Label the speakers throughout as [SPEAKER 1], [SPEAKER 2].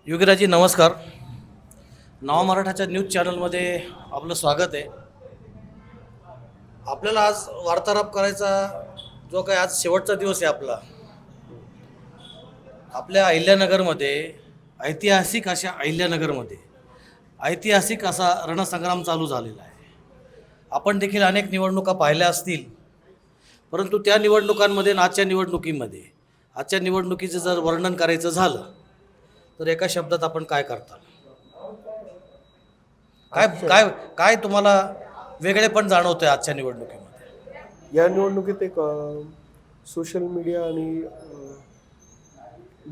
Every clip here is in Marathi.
[SPEAKER 1] योगीराजी नमस्कार. नवा मराठाच्या न्यूज चॅनलमध्ये आपलं स्वागत आहे. आपल्याला आज वार्तालाप करायचा जो काही आज शेवटचा दिवस आहे आपल्या अहिल्यानगरमध्ये ऐतिहासिक असा रणसंग्राम चालू झालेला आहे. आपण देखील अनेक निवडणुका पाहिल्या असतील, परंतु त्या निवडणुकांमध्ये आणि आजच्या निवडणुकीचं जर वर्णन करायचं झालं तर एका शब्दात आपण काय करता? काय काय काय तुम्हाला वेगळेपण जाणवतंय आजच्या निवडणुकीमध्ये?
[SPEAKER 2] या निवडणुकीत एक सोशल मीडिया आणि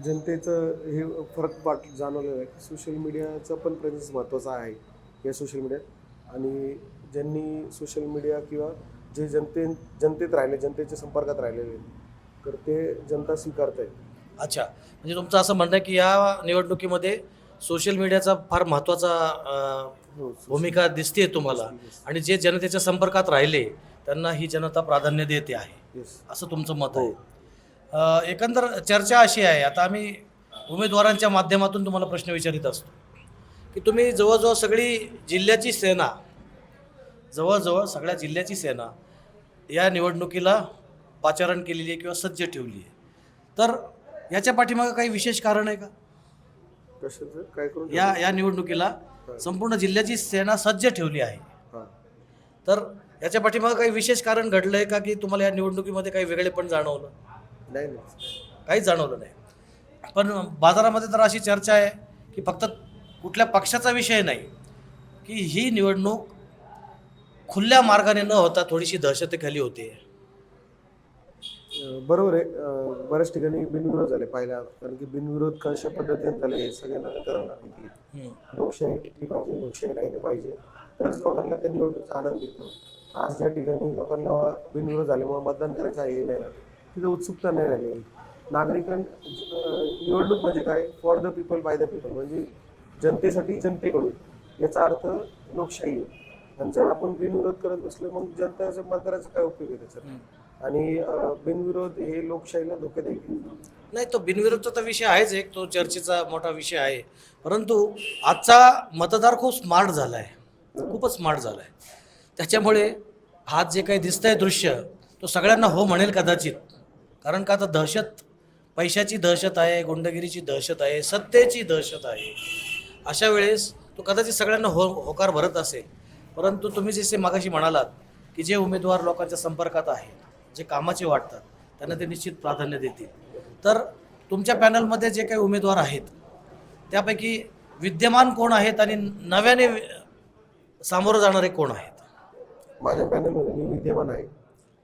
[SPEAKER 2] जनतेचं हे फरक जाणवलेला आहे की सोशल मीडियाचा पण प्रेझेन्स महत्त्वाचा आहे या सोशल मीडियात. आणि ज्यांनी सोशल मीडिया किंवा जे जनतेत राहिले, जनतेच्या संपर्कात राहिलेले, तर ते जनता स्वीकारत आहे.
[SPEAKER 1] अच्छा, म्हणजे तुमचं असं म्हणणं आहे की या निवडणुकीमध्ये सोशल मीडियाचा फार महत्त्वाचा भूमिका दिसते तुम्हाला, आणि जे जनतेच्या संपर्कात राहिले त्यांना ही जनता प्राधान्य देते आहे, असं तुमचं मत आहे. एकंदर चर्चा अशी आहे, आता आम्ही उमेदवारांच्या माध्यमातून तुम्हाला प्रश्न विचारित असतो की तुम्ही जवळजवळ सगळ्या जिल्ह्याची सेना या निवडणुकीला पाचारण केलेली आहे किंवा सज्ज ठेवली आहे. तर याच्या पाठीमागं काही विशेष कारण आहे का?
[SPEAKER 2] कशाचं काय करून
[SPEAKER 1] या निवडणुकीला संपूर्ण जिल्ह्याची सेना सज्ज ठेवली आहे, तर याच्या पाठीमागं काही विशेष कारण घडलं आहे का की तुम्हाला या निवडणुकीमध्ये काही वेगळेपण जाणवलं?
[SPEAKER 2] नाही,
[SPEAKER 1] काहीच जाणवलं नाही. पण बाजारामध्ये तर अशी चर्चा आहे की फक्त कुठल्या पक्षाचा विषय नाही, की ही निवडणूक खुल्या मार्गाने न होता थोडीशी दहशतेखाली होते.
[SPEAKER 2] बरोबर आहे. बऱ्याच ठिकाणी बिनविरोध झाले पाहिला, कारण की बिनविरोध कशा पद्धतीने झाले हे सगळ्यांना कळलं की लोकशाही किती पाहिजे, लोकशाही राहिली पाहिजे, तरच लोकांना त्या निवडणुकीचा आनंद घेतो. आज ज्या ठिकाणी लोकांना बिनविरोध झाल्यामुळे मतदान करायचं आहे नाही, तिथं उत्सुकता नाही राहिली. निवडणूक म्हणजे काय? For the people by the people, म्हणजे जनतेसाठी जनतेकडून, याचा अर्थ लोकशाही आहे. आणि जर आपण बिनविरोध करत बसलो मग जनतेच्या मतदाराचा काय उपयोग आहे त्याचा? आणि बिनविरोध हे लोकशाहीला धोके देखील
[SPEAKER 1] नाही, तो बिनविरोधचा तर विषय आहेच, एक तो चर्चेचा मोठा विषय आहे. परंतु आजचा मतदार खूप स्मार्ट झाला आहे, खूपच स्मार्ट झाला आहे. त्याच्यामुळे आज जे काही दिसतंय दृश्य, तो सगळ्यांना हो म्हणेल कदाचित. कारण का, आता पैशाची दहशत आहे, गुंडगिरीची दहशत आहे, सत्तेची दहशत आहे. अशा वेळेस तो कदाचित सगळ्यांना होकार भरत असेल. परंतु तुम्ही जसे मागाशी म्हणालात की जे उमेदवार लोकांच्या संपर्कात आहेत, जे कामाचे वाटतात, त्यांना ते निश्चित प्राधान्य देतील. तर तुमच्या पॅनलमध्ये जे काही उमेदवार आहेत त्यापैकी विद्यमान कोण आहेत आणि नव्याने सामोरं जाणारे कोण आहेत?
[SPEAKER 2] माझ्या पॅनलमध्ये मी विद्यमान आहे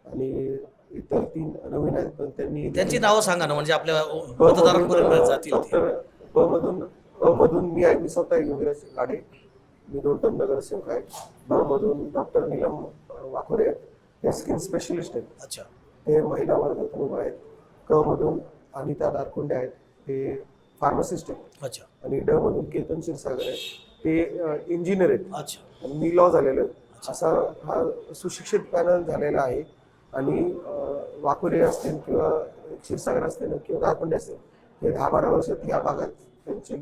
[SPEAKER 2] आणि इतर 3 नवीन आहेत, पण
[SPEAKER 1] त्यांची नावं सांगा ना, म्हणजे आपल्या मतदारांपर्यंत जातील ते.
[SPEAKER 2] ब मधून मी आहे, मी स्वतः योगीराज काडे, मी 2 टर्म नगरसेवक आहे. ब मधून डॉक्टर नीलम वाखोरे आहेत, ते स्किन स्पेशलिस्ट आहेत.
[SPEAKER 1] अच्छा,
[SPEAKER 2] ते महिला वर्गात उभा आहेत. क मधून अनिता दारकुंडे आहेत, ते फार्मासिस्ट आहेत.
[SPEAKER 1] अच्छा,
[SPEAKER 2] आणि ड मधून केतन क्षीरसागर आहेत, ते इंजिनियर आहेत.
[SPEAKER 1] अच्छा.
[SPEAKER 2] आणि मी लॉ झालेलो आहे. असा हा सुशिक्षित पॅनल झालेला आहे. आणि वाकुरे असतील किंवा क्षीरसागर असतील किंवा दारकुंडे असतील, हे 10-12 वर्षात या भागात त्यांचे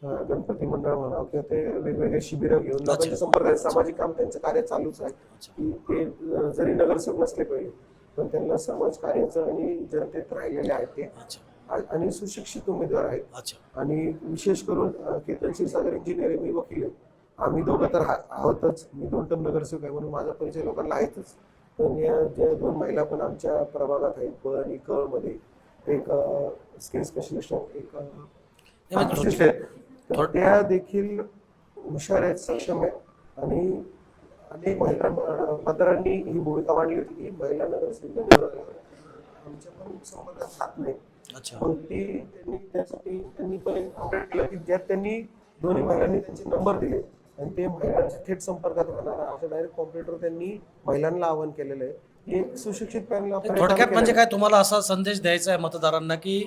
[SPEAKER 2] गणपती मंडळ म्हणावं किंवा ते वेगवेगळे शिबिरं घेऊन लोकांच्या संपर्कात, सामाजिक काम त्यांचं कार्य चालूच आहे. की ते जरी नगरसेवक नसले पाहिजे, पण त्यांना समाज कार्याचं आणि जनतेत राहिलेले आहेत ते, आणि सुशिक्षित उमेदवार आहेत. आणि विशेष करून केतन क्षीरसागर इंजिनियर आहे, मी वकील आहे. आम्ही दोघं तर आहोतच. मी 2 टर्म नगरसेवक आहे म्हणून माझा परिचय लोकांना आहेतच. पण या ज्या 2 महिला पण आमच्या प्रभागात आहेत, ब आणि क मध्ये, एक स्किन स्पेशलिस्ट आहेत, एक फार्मासिस्ट आहेत. तर त्या देखील हुशार आहेत, सक्षम आहेत. आणि अनेक महिला मतदारांनी ही भूमिका मांडली होती की महिला नगरसेवक आमच्या पण संपर्कात राहत नाही. मग त्यांनी पण केलं की ज्यात त्यांनी दोन्ही महिलांनी त्यांचे नंबर दिले आणि ते महिलांच्या थेट संपर्कात राहणार असं डायरेक्ट कॉम्प्युटर त्यांनी महिलांना आवाहन केलेलं आहे. एक सुशिक्षित पॅनल
[SPEAKER 1] थोडक्यात म्हणजे काय, तुम्हाला असा संदेश द्यायचा आहे मतदारांना की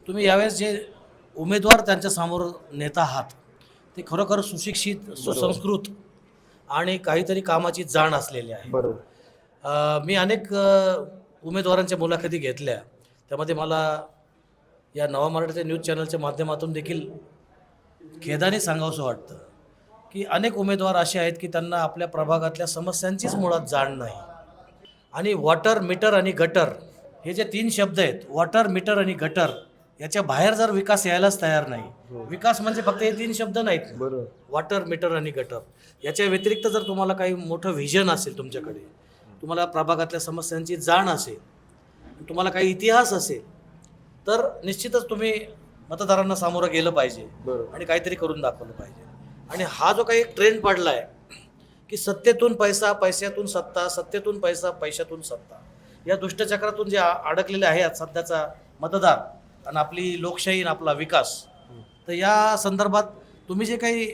[SPEAKER 1] तुम्ही यावेळेस जे उमेदवार त्यांच्या समोर नेता आहात ते खरोखर सुशिक्षित, सुसंस्कृत आणि काहीतरी कामाची जाण असलेले आहे.
[SPEAKER 2] बरोबर.
[SPEAKER 1] मी अनेक उमेदवारांच्या मुलाखती घेतल्या, त्यामध्ये मला या नवा मराठीच्या न्यूज चॅनलच्या माध्यमातून देखील खेदाने सांगावंसं वाटतं की अनेक उमेदवार असे आहेत की त्यांना आपल्या प्रभागातल्या समस्यांचीच मुळात जाण नाही. आणि वॉटर, मीटर आणि गटर हे जे 3 शब्द आहेत, वॉटर, मीटर आणि गटर, याच्या बाहेर जर विकास यायलाच तयार नाही. विकास म्हणजे फक्त हे 3 शब्द नाहीत.
[SPEAKER 2] बरोबर.
[SPEAKER 1] वॉटर, मीटर आणि गटर याच्या व्यतिरिक्त जर तुम्हाला काही मोठं व्हिजन असेल तुमच्याकडे, तुम्हाला प्रभागातल्या समस्यांची जाण असेल, तुम्हाला काही इतिहास असेल, तर निश्चितच तुम्ही मतदारांना सामोरं गेलं पाहिजे
[SPEAKER 2] बरोबर.
[SPEAKER 1] आणि काहीतरी करून दाखवलं पाहिजे. आणि हा जो काही एक ट्रेंड पडला आहे की सत्तेतून पैसा, पैशातून सत्ता, सत्तेतून पैसा, पैशातून सत्ता, या दुष्टचक्रातून जे अडकलेले आहे सध्याचा मतदार आणि आपली लोकशाही आणि आपला विकास, तर या संदर्भात तुम्ही जे काही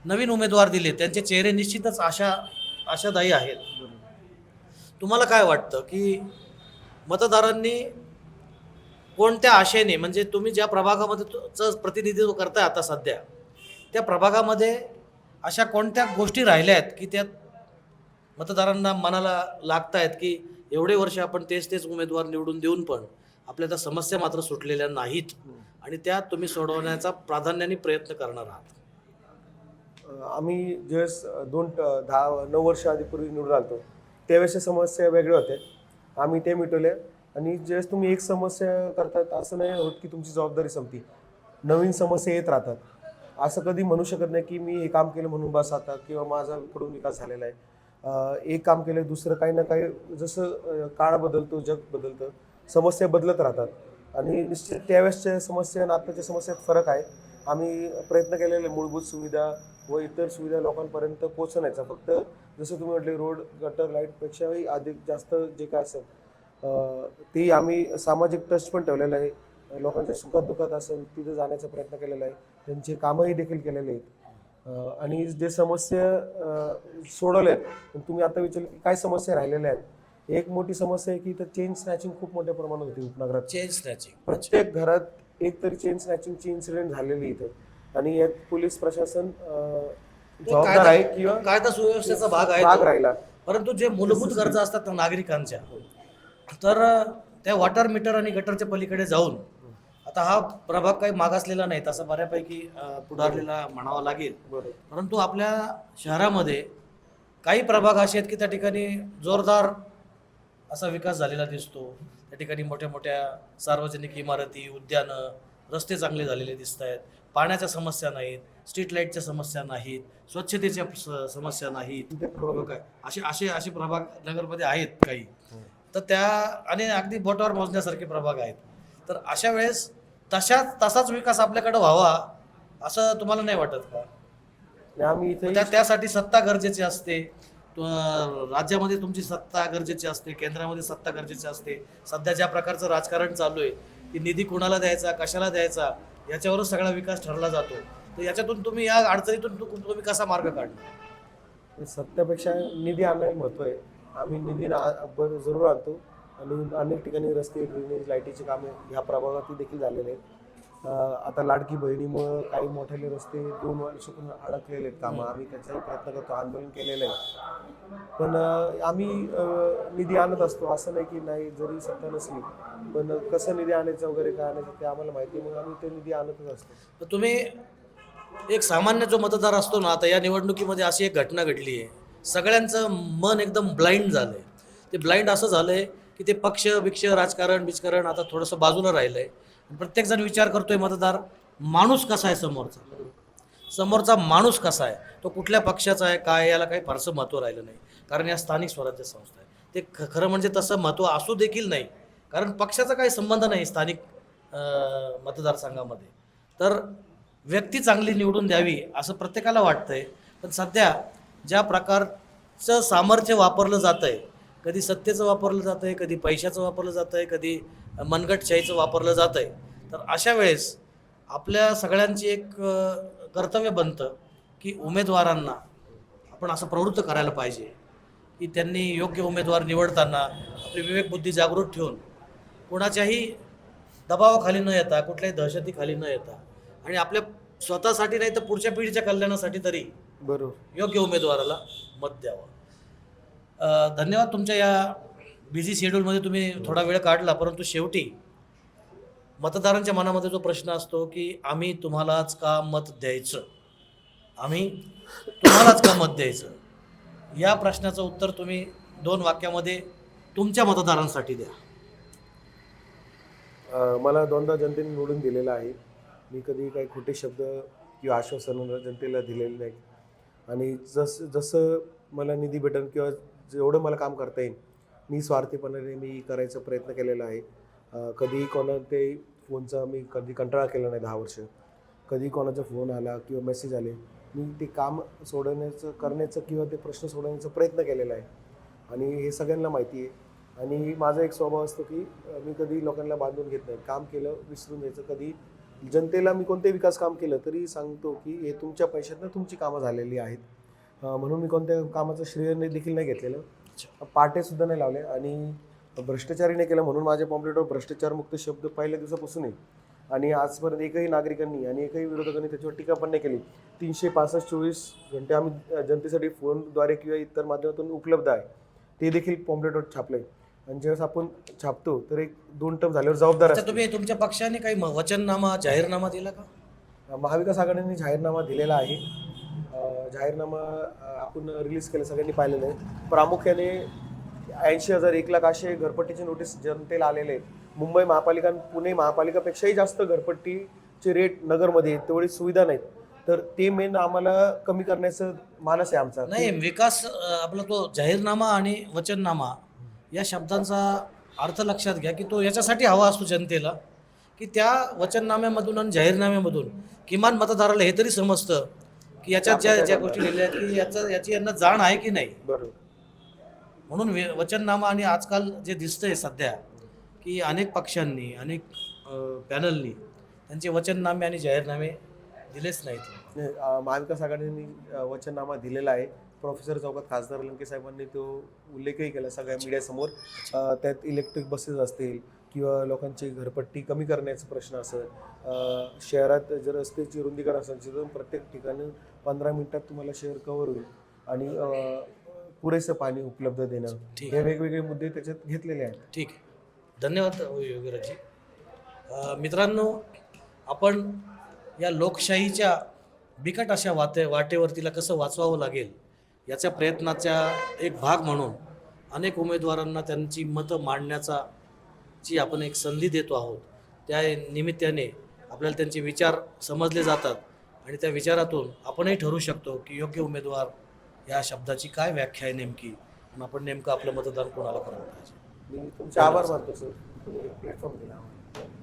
[SPEAKER 1] नवीन उमेदवार दिले त्यांचे चेहरे निश्चितच आशादायी आहेत. तुम्हाला काय वाटतं की मतदारांनी कोणत्या आशेने, म्हणजे तुम्ही ज्या प्रभागामध्ये प्रतिनिधित्व करताय आता सध्या, त्या प्रभागामध्ये अशा कोणत्या गोष्टी राहिल्या आहेत की त्या मतदारांना मनाला लागत आहेत की एवढे वर्ष आपण तेच उमेदवार निवडून देऊन पण आपल्या त्या समस्या मात्र सुटलेल्या नाहीत आणि त्या तुम्ही सोडवण्याचा प्राधान्याने प्रयत्न करणार आहात?
[SPEAKER 2] आम्ही ज्यावेळेस 9 वर्ष आधीपूर्वी निवडून आलतो त्यावेळेसच्या समस्या वेगळ्या होत्या, आम्ही ते मिटवल्या. आणि ज्यावेळेस तुम्ही एक समस्या करतात असं नाही होत की तुमची जबाबदारी संपती, नवीन समस्या येत राहतात. असं कधी म्हणू शकत नाही की मी हे काम केलं म्हणून बस आता किंवा माझा कडून विकास झालेला आहे. एक काम केलं दुसरं काही ना काही, जसं काळ बदलतो, जग बदलतं, समस्या बदलत राहतात. आणि निश्चित त्यावेळेसच्या समस्या आणि आत्ताच्या समस्यात फरक आहे. आम्ही प्रयत्न केलेले मूलभूत सुविधा व इतर सुविधा लोकांपर्यंत पोहोचण्याचा, फक्त जसं तुम्ही म्हटले रोड, गटर, लाईटपेक्षाही अधिक जास्त जे काय असेल ते आम्ही सामाजिक ट्रस्ट पण ठेवलेलं आहे. लोकांच्या सुखात दुःखात असेल तिथे जाण्याचा प्रयत्न केलेला आहे, त्यांचे कामही देखील केलेले आहेत. आणि जे समस्या सोडवल्या आहेत, तुम्ही आता विचारलं की काय समस्या राहिलेल्या आहेत, एक मोठी समस्या आहे की इथं चेन स्नॅचिंग खूप मोठ्या प्रमाणात होती उपनगरात.
[SPEAKER 1] चेन स्नॅचिंग
[SPEAKER 2] प्रत्येक घरात एक तरी चेन स्नॅचिंगची इन्सिडेंट झालेली इथे. आणि यात पोलीस प्रशासन जबाबदार आहे किंवा
[SPEAKER 1] कायदा सुव्यवस्थेचा भाग आहे
[SPEAKER 2] भाग
[SPEAKER 1] तो.
[SPEAKER 2] राहिला.
[SPEAKER 1] परंतु जे मूलभूत गरजा असतात नागरिकांच्या, तर त्या वॉटर, मीटर आणि गटरच्या पलीकडे जाऊन, आता हा प्रभाग काही मागासलेला नाही तसा बऱ्यापैकी पुढारलेला म्हणावा लागेल.
[SPEAKER 2] बरोबर.
[SPEAKER 1] परंतु आपल्या शहरामध्ये काही प्रभाग असे आहेत की त्या ठिकाणी जोरदार असा विकास झालेला दिसतो. त्या ठिकाणी मोठ्या मोठ्या सार्वजनिक इमारती, उद्यानं, रस्ते चांगले झालेले दिसत आहेत, पाण्याच्या समस्या नाहीत, स्ट्रीट लाईटच्या समस्या नाहीत, स्वच्छतेच्या समस्या नाहीत. काय असे असे असे प्रभाग नगरमध्ये आहेत काही, तर त्या आणि अगदी बोटावर मोजण्यासारखे प्रभाग आहेत. तर अशा वेळेस तसाच विकास आपल्याकडे व्हावा असं तुम्हाला नाही वाटत का?
[SPEAKER 2] आम्ही इथे
[SPEAKER 1] त्यासाठी सत्ता गरजेची असते, राज्यामध्ये तुमची सत्ता गरजेची असते, केंद्रामध्ये सत्ता गरजेची असते. सध्या ज्या प्रकारचं राजकारण चालू आहे की निधी कुणाला द्यायचा, कशाला द्यायचा, याच्यावरच सगळा विकास ठरला जातो. तर याच्यातून तुम्ही, या अडचणीतून तुम्ही कसा मार्ग काढला?
[SPEAKER 2] सत्यापेक्षा निधी आणण्याला महत्व आहे. आम्ही निधी जरूर आणतो आणि अनेक ठिकाणी रस्ते, ड्रेनेज, लाईटीचे कामे ह्या प्रभागात देखील झालेले आहेत. आता लाडकी बहिणीमुळे काही मोठे रस्ते 2 वर्षातून अडकलेले आहेत कामं. आम्ही त्याचाही प्रयत्न करतो, आंदोलन केलेलं आहे. पण आम्ही निधी आणत असतो, असं नाही की नाही, जरी सत्ता नसली पण कसं निधी आणायचं वगैरे काय आणायचं ते आम्हाला माहिती आहे, मग आम्ही ते निधी आणतच असतो.
[SPEAKER 1] तर तुम्ही एक सामान्य जो मतदार असतो ना, आता या निवडणुकीमध्ये अशी एक घटना घडली आहे, सगळ्यांचं मन एकदम ब्लाइंड झालं आहे. ते ब्लाइंड असं झालं आहे की ते पक्ष राजकारण बिजकारण आता थोडंसं बाजूला राहिलं आहे. प्रत्येकजण विचार करतोय मतदार माणूस कसा आहे, समोरचा माणूस कसा आहे, तो कुठल्या पक्षाचा आहे, काय, याला काही फारसं महत्त्व राहिलं नाही. कारण या स्थानिक स्वराज्य संस्था आहे, ते खरं म्हणजे तसं महत्त्व असू देखील नाही, कारण पक्षाचा काही संबंध नाही स्थानिक मतदारसंघामध्ये. तर व्यक्ती चांगली निवडून द्यावी असं प्रत्येकाला वाटतंय. पण सध्या ज्या प्रकारचं सामर्थ्य वापरलं जातं आहे, कधी सत्तेचं वापरलं जातं आहे, कधी पैशाचं वापरलं जातं आहे, कधी मनगटशाहीचं वापरलं जातं आहे. तर अशा वेळेस आपल्या सगळ्यांची एक कर्तव्य बनतं की उमेदवारांना आपण असं प्रवृत्त करायला पाहिजे की त्यांनी योग्य उमेदवार निवडताना आपली विवेकबुद्धी जागृत ठेवून, कोणाच्याही दबावाखाली न येता, कुठल्याही दहशतीखाली न येता, आणि आपल्या स्वतःसाठी नाही तर पुढच्या पिढीच्या कल्याणासाठी तरी
[SPEAKER 2] बरोबर
[SPEAKER 1] योग्य उमेदवाराला मत द्यावं. धन्यवाद. तुमच्या या बिझी शेड्यूलमध्ये तुम्ही थोडा वेळ काढला, परंतु शेवटी मतदारांच्या मनामध्ये जो प्रश्न असतो की आम्ही तुम्हालाच का मत द्यायचं, आम्ही तुम्हालाच का मत द्यायचं, या प्रश्नाचं उत्तर तुम्ही 2 वाक्यामध्ये तुमच्या मतदारांसाठी द्या.
[SPEAKER 2] मला दोनदा जनतेने निवडून दिलेलं आहे. मी कधी काही खोटे शब्द किंवा आश्वासनं जनतेला दिलेले नाही. आणि जसं मला निधी भेटेल किंवा जेवढं मला काम करता येईल निस्वार्थीपणाने मी करायचा प्रयत्न केलेला आहे. कधी कोणाच्याही फोनचा मी कधी कंटाळा केला नाही 10 वर्ष. कधी कोणाचा फोन आला किंवा मेसेज आले, मी ते काम करण्याचं किंवा ते प्रश्न सोडवण्याचा प्रयत्न केलेला आहे. आणि हे सगळ्यांना माहिती आहे. आणि माझा एक स्वभाव असतो की मी कधी लोकांना बांधून घेत नाही. काम केलं विसरून जायचं. कधी जनतेला मी कोणतेही विकास काम केलं तरी सांगतो की हे तुमच्या पैशातनं तुमची कामं झालेली आहेत. म्हणून मी कोणत्या कामाचं श्रेय देखील नाही घेतलेलं. पाटेसुद्धा नाही लावले आणि भ्रष्टाचारही नाही केलं. म्हणून माझ्या पॉम्पलेटवर भ्रष्टाचारमुक्त शब्द पहिल्या दिवसापासून आहे. आणि आजपर्यंत एकही नागरिकांनी आणि एकही विरोधकांनी त्याच्यावर टीका पण नाही केली. 365-24 घंटे आम्ही जनतेसाठी फोनद्वारे किंवा इतर माध्यमातून उपलब्ध आहे. ते देखील पॉम्पलेटवर छापलं आहे. आणि ज्यावेळेस आपण छापतो तर 1-2 टर्म झाल्यावर जबाबदार
[SPEAKER 1] अच्छा,
[SPEAKER 2] असतो.
[SPEAKER 1] तुम्ही तुमच्या पक्षाने काही वचननामा, जाहीरनामा दिला का?
[SPEAKER 2] महाविकास आघाडीने जाहीरनामा दिलेला आहे. जाहीरनामा आपण रिलीज केला, सगळ्यांनी पाहिलेलं आहे. प्रामुख्याने 80,000 1 लाख असे घरपट्टीचे नोटीस जनतेला आलेले आहेत. मुंबई महापालिका आणि पुणे महापालिकापेक्षाही जास्त घरपट्टीचे रेट नगरमध्ये आहेत. तेवढी सुविधा नाहीत. तर ते मेन आम्हाला कमी करण्याचं मानस आहे आमचा.
[SPEAKER 1] नाही, विकास आपला तो जाहीरनामा आणि वचननामा या शब्दांचा अर्थ लक्षात घ्या की तो याच्यासाठी हवा असतो जनतेला की त्या वचननाम्यामधून आणि जाहीरनाम्यामधून किमान मतदाराला हे तरी समजतं की याच्यात ज्या गोष्टी लिहिल्या आहेत की याची यांना जाण आहे की नाही.
[SPEAKER 2] बरोबर.
[SPEAKER 1] म्हणून वचननामा आणि आजकाल जे दिसतंय सध्या की अनेक पक्षांनी, अनेक पॅनलनी त्यांचे वचननामे आणि जाहीरनामे दिलेच नाहीत.
[SPEAKER 2] महाविकास आघाडीने वचननामा दिलेला आहे. प्रोफेसर चौकात खासदार लंके साहेबांनी तो उल्लेखही केला सगळ्या मीडियासमोर. त्यात इलेक्ट्रिक बसेस असतील किंवा लोकांची घरपट्टी कमी करण्याचा प्रश्न असेल, शहरात जर रस्त्याची रुंदीकरण असेल तर प्रत्येक ठिकाणी 15 मिनिटात तुम्हाला शहर कव्हर होईल आणि पुरेसं पाणी उपलब्ध देणं, हे वेगवेगळे मुद्दे त्याच्यात घेतलेले आहेत.
[SPEAKER 1] ठीक आहे, धन्यवाद योगीराजजी. मित्रांनो, आपण या लोकशाहीच्या बिकट अशा वाटेवरतीला कसं वाचवावं लागेल याच्या प्रयत्नाचा एक भाग म्हणून अनेक उमेदवारांना त्यांची मतं मांडण्याचा जी आपण एक संधी देतो आहोत. त्या निमित्ताने आपल्याला त्यांचे विचार समजले जातात आणि त्या विचारातून आपणही ठरवू शकतो की योग्य उमेदवार या शब्दाची काय व्याख्या आहे नेमकी, आणि आपण नेमकं आपलं मतदान कोणाला करावं पाहिजे.
[SPEAKER 2] मी तुमचे आभार मानतो सर, प्लॅटफॉर्म दिला.